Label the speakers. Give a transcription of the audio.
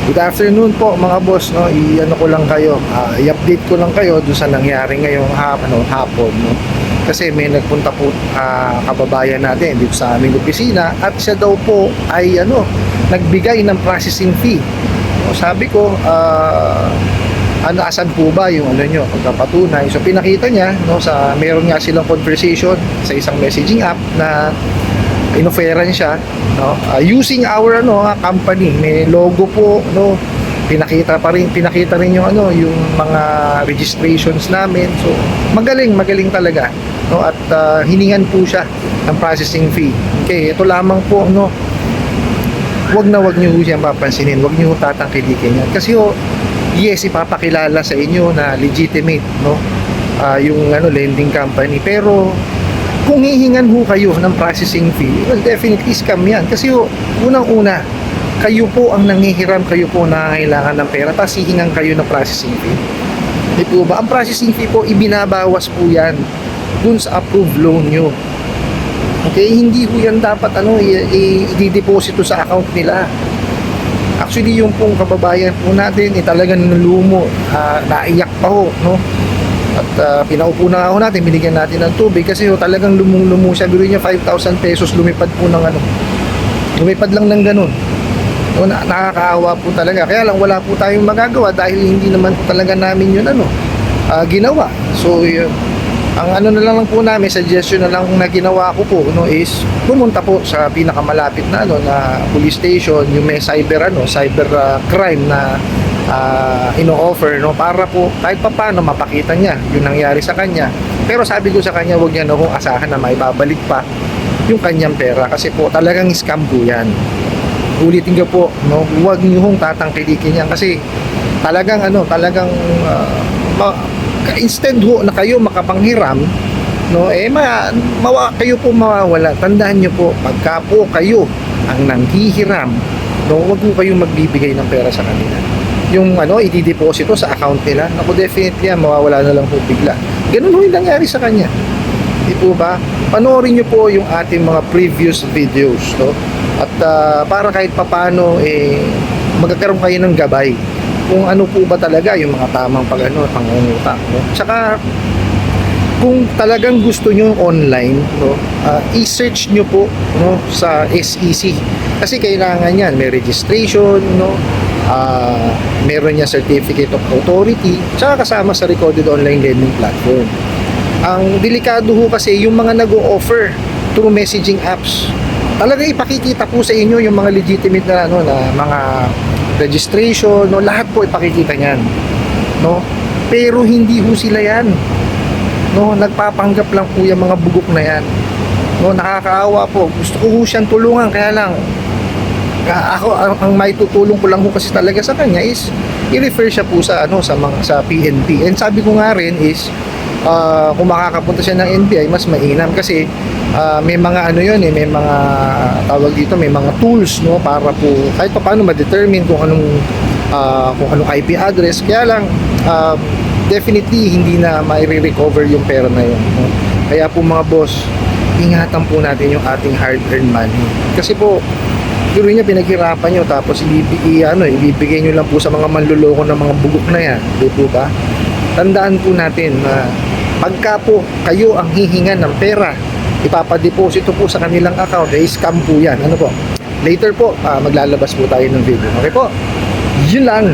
Speaker 1: Good afternoon po mga boss, no. I-ano ko lang kayo, i-update ko lang kayo doon sa nangyari ngayong hapon, no. Kasi may nagpunta po kababayan natin dito sa aming opisina at siya daw po ay nagbigay ng processing fee. So, sabi ko, asan po ba yung nyo, pagkapatunay? So pinakita niya, no, meron nga silang conversation sa isang messaging app na inoferan siya, no, using our company, may logo po, no, pinakita rin yung yung mga registrations namin. So magaling talaga, no, at hiningan po siya ng processing fee. Okay, ito lamang po, no, wag niyo siyang papansinin, wag niyo tatangkilikin yan kasi yes, ipapakilala sa inyo na legitimate, no, yung lending company, pero kung hihingan ho kayo ng processing fee, well, definitely scam yan. Kasi unang-una, kayo po ang nangihiram, kayo po nangangailangan ng pera, tapos hihingan kayo ng processing fee. Di po ba? Ang processing fee po, ibinabawas po yan dun sa approved loan nyo. Okay? Hindi po yan dapat i-deposito sa account nila. Actually, yung pong kababayan po natin, talagang nalumo, naiyak pa ho, no? At pinaupo na ako natin, binigyan natin ng tubig kasi talagang lumung-lumo siya. Biro niya 5,000 pesos, lumipad po ng lumipad lang ng ganun. So, nakakaawa po talaga. Kaya lang wala po tayong magagawa dahil hindi naman po talaga namin yun ginawa. So ang na lang po namin, suggestion na lang na ginawa ko po, no, is pumunta po sa pinakamalapit na na police station, yung may cyber crime na ino-offer, no, para po kahit paano mapakita niya yung nangyari sa kanya. Pero sabi ko sa kanya, wag niya kung asahan na maibabalik pa yung kanyang pera kasi po talagang scam po yan. Ulitin ko po, no, wag niyo hong tatangkilikin yan kasi talagang instead ho na kayo makapanghiram, no, kayo po mawawala. Tandaan niyo po, pagka po kayo ang nanghihiram, no, wag po kayong magbibigay ng pera sa kanila. Yung i-deposito sa account nila, ako definitely mawawala na lang po bigla. Ganun ho yung nangyari sa kanya. Di po ba? Panoorin nyo po yung ating mga previous videos, no? At para kahit papano magkakaroon kayo ng gabay kung ano po ba talaga yung mga tamang pangungutang, no? Tsaka kung talagang gusto nyo online, no, i-search nyo po, no, sa SEC kasi kailangan yan, may registration, no, meron niya certificate of authority, tsaka kasama sa recorded online lending platform. Ang delikado ho kasi yung mga nag-o-offer through messaging apps, talaga ipakikita po sa inyo yung mga legitimate na na mga registration, no, lahat po ipakikita niyan, no, pero hindi ho sila yan, no, nagpapanggap lang po yung mga bugok na yan, no, nakakaawa po. Gusto ko ho siyang tulungan, kaya lang ako ang may tutulong ko lang ho kasi talaga sa kanya is i-refer siya po sa sa PNP. And sabi ko nga rin is kung makakapunta siya ng NBI, mas mainam kasi may mga may mga tawag dito, may mga tools, no, para po kahit paano ma-determine kung anong IP address. Kaya lang definitely hindi na mai-recover yung pera na yun, no? Kaya po mga boss, ingatan po natin yung ating hard-earned money kasi po pero niya pinaghirapan nyo tapos ibibigay nyo lang po sa mga manluloko ng mga bugok na yan, di po ba? Tandaan po natin na pagka po kayo ang hihingan ng pera, ipapadeposito po sa kanilang account, scam po yan. Ano po? Later po, maglalabas po tayo ng video. Okay po? Yun lang.